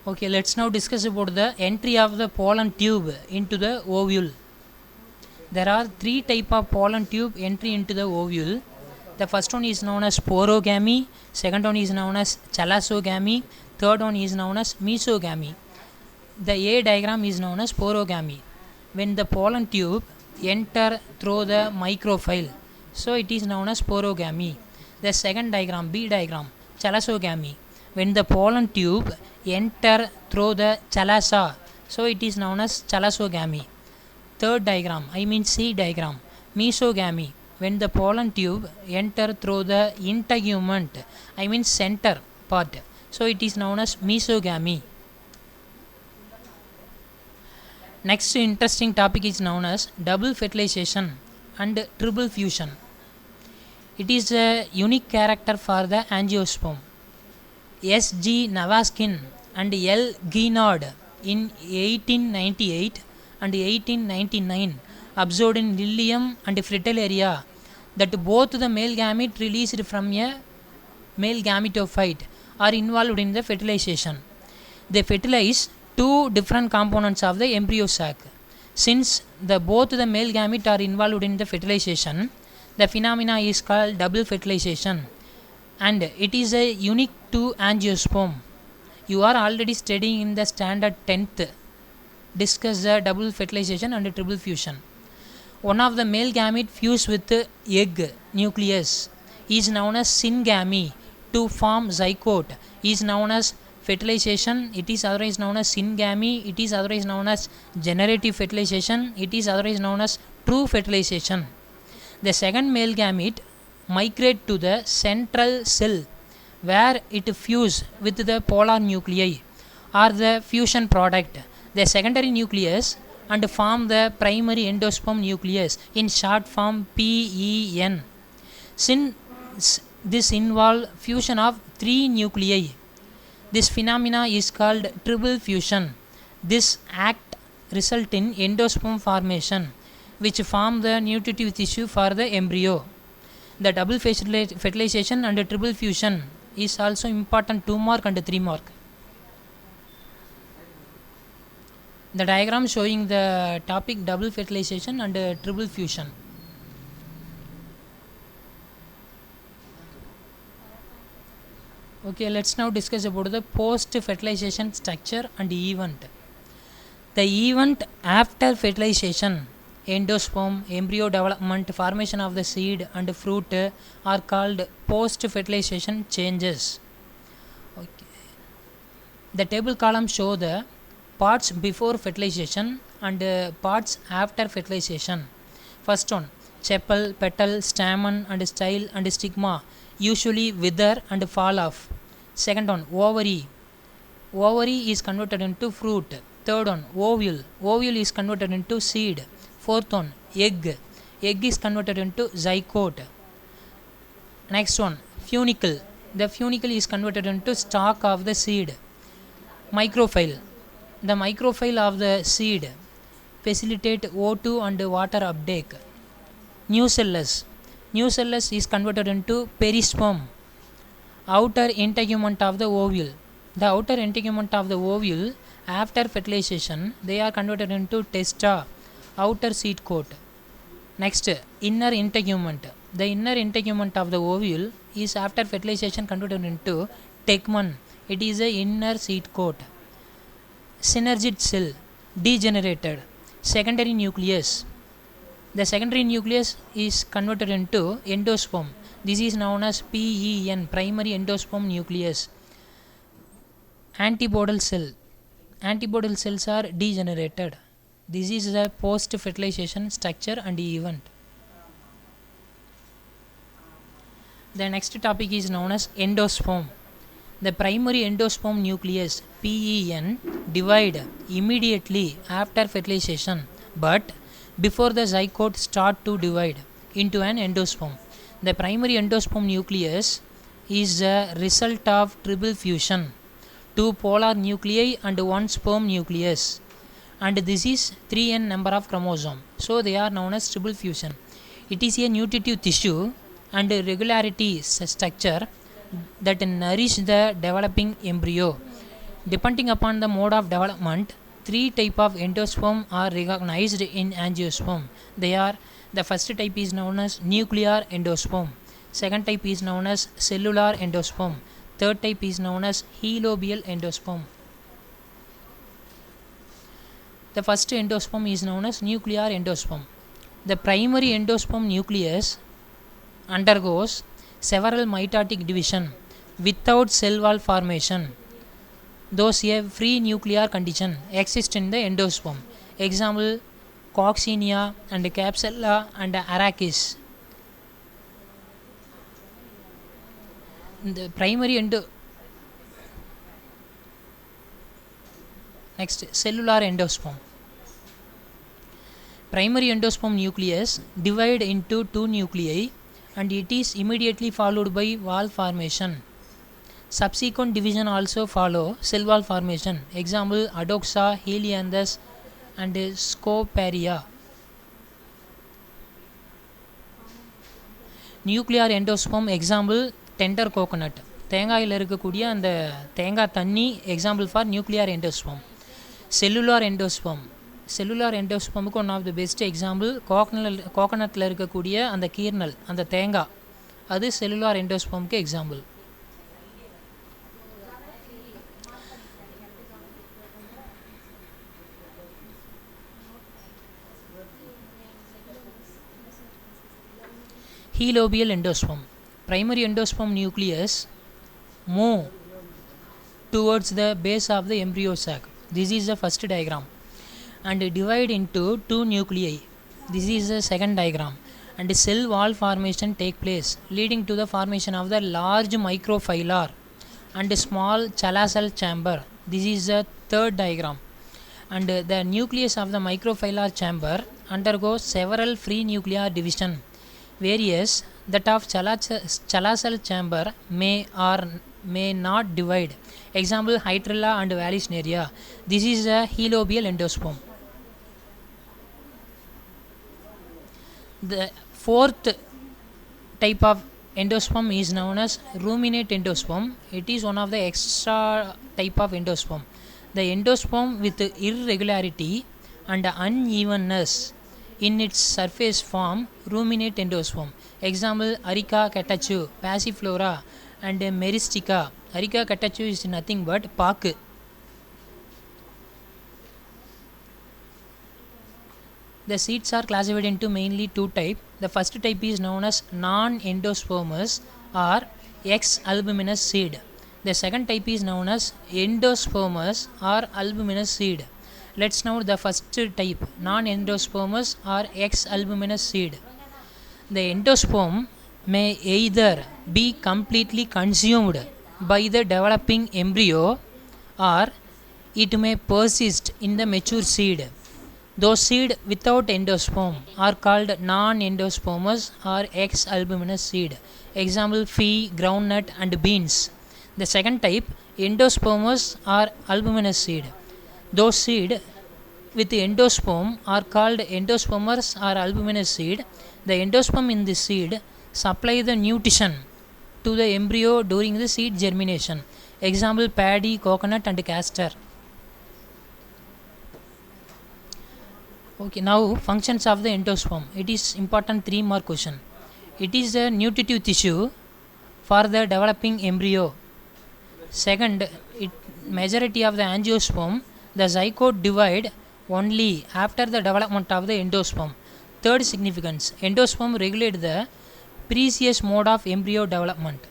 Okay, let's now discuss about the entry of the pollen tube into the ovule. There are three type of pollen tube entry into the ovule. The first one is known as sporogamy, second one is known as chalassogamy, third one is known as mesogamy. The A diagram is known as sporogamy. When the pollen tube enter through the micropyle, so it is known as sporogamy. The second diagram, B diagram, chalassogamy. When the pollen tube enter through the chalasa, so it is known as chalassogamy. Third diagram, I mean C diagram, mesogamy. When the pollen tube enter through the integument, I mean center part, so it is known as mesogamy. Next interesting topic is known as double fertilization and triple fusion. It is a unique character for the angiosperm. S. G. Navaskin and L. Guinard in 1898 and 1899 observed in Lilium and Fritillaria that both the male gamete released from a male gametophyte are involved in the fertilization. They fertilize two different components of the embryo sac. Since both the male gamete are involved in the fertilization, the phenomena is called double fertilization, and it is a unique to angiosperm. You are already studying in the standard 10th discuss the double fertilization and triple fusion. One of the male gamete fused with egg nucleus is known as syngamy to form zygote is known as fertilization. It is otherwise known as syngamy. It is otherwise known as generative fertilization. It is otherwise known as true fertilization. The second male gamete migrate to the central cell where it fuse with the polar nuclei or the fusion product, the secondary nucleus, and form the primary endosperm nucleus, in short form PEN. Since this involves fusion of three nuclei, this phenomena is called triple fusion. This act result in endosperm formation, which form the nutritive tissue for the embryo. The double fertilization and triple fusion is also important 2 mark and 3 mark. The diagram showing the topic double fertilization and triple fusion. Okay, let's now discuss about the post fertilization structure and event. The event after fertilization, endosperm, embryo development, formation of the seed and fruit are called post fertilization changes. Okay. The table column show the parts before fertilization and parts after fertilization. First one, sepal, petal, stamen and style and stigma usually wither and fall off. Second one, ovary. Ovary is converted into fruit. Third one, ovule. Ovule is converted into seed. Fourth one, egg. Egg is converted into zygote. Next one, funicle. The funicle is converted into stalk of the seed. Micropyle. The micropyle of the seed facilitate O2 and water uptake. Nucellus. Nucellus is converted into perisperm. Outer integument of the ovule. The outer integument of the ovule after fertilization, they are converted into testa, outer seed coat. Next, inner integument. The inner integument of the ovule is after fertilization converted into tegmen. It is a inner seed coat. Synergid cell, degenerated. Secondary nucleus. The secondary nucleus is converted into endosperm. This is known as PEN, primary endosperm nucleus. Antibodal cell. Antibodal cells are degenerated. This is the post fertilization structure and event. The next topic is known as endosperm. The primary endosperm nucleus PEN divide immediately after fertilization, but before the zygote start to divide into an endosperm. The primary endosperm nucleus is a result of triple fusion, two polar nuclei and one sperm nucleus, and this is 3n number of chromosome, so they are known as triple fusion. It is a nutritive tissue and regularity structure that nourish the developing embryo. Depending upon the mode of development, three type of endosperm are recognized in angiosperm. They are: the first type is known as nuclear endosperm, second type is known as cellular endosperm, third type is known as helobial endosperm. The first endosperm is known as nuclear endosperm. The primary endosperm nucleus undergoes several mitotic division without cell wall formation. Thus, a free nuclear condition exists in the endosperm. Example: Coccinia and Capsella and Arachis. The primary next, cellular endosperm. Primary endosperm nucleus divide into two nuclei and it is immediately followed by wall formation. Subsequent division also follow cell wall formation. Example: Adoxa, Helianthus and Scoparia. Nuclear endosperm example: tender coconut. தேங்காயில் இருக்கக்கூடிய அந்த தேங்காய் தண்ணி example for nuclear endosperm. Cellular endosperm, cellular எண்டோஸ்பமுக்கு one of the best example கோகனட்டில் இருக்கக்கூடிய அந்த kernel, அந்த தேங்காய், அது செல்லுலார் எண்டோஸ்பமுக்கு example. Helobial endosperm. Primary endosperm nucleus move towards the base of the embryo sac. This is the first diagram. And divide into two nuclei. This is the second diagram. And cell wall formation take place, leading to the formation of the large microphylar and small chala-cell chamber. This is the third diagram. And the nucleus of the microphylar chamber undergoes several free nuclear division. Various that of chala-cell chamber may or may not divide. Example: Hydrilla and Vallisneria. This is a helobial endosperm. The fourth type of endosperm is known as ruminate endosperm. It is one of the extra type of endosperm. The endosperm with irregularity and unevenness in its surface form ruminate endosperm. Example: Arica catachu, passiflora and meristica. Arica catachu is nothing but பாக்கு. The seeds are classified into mainly two types. The first type is known as non-endospermous or X-albuminous seed. The second type is known as endospermous or albuminous seed. Let's know the first type, non-endospermous or X-albuminous seed. The endosperm may either be completely consumed by the developing embryo or it may persist in the mature seed. Those seed without endosperm are called non-endospermous or X-albuminous seed. Example: pea, groundnut and beans. The second type, endospermous or albuminous seed. Those seed with endosperm are called endospermous or albuminous seed. The endosperm in this seed supply the nutrition to the embryo during the seed germination. Example: paddy, coconut and castor. Okay, now functions of the endosperm. It is important 3 mark question. It is a nutritive tissue for the developing embryo. Second, majority of the angiosperm, the zygote divide only after the development of the endosperm. Third significance, endosperm regulate the previous mode of embryo development.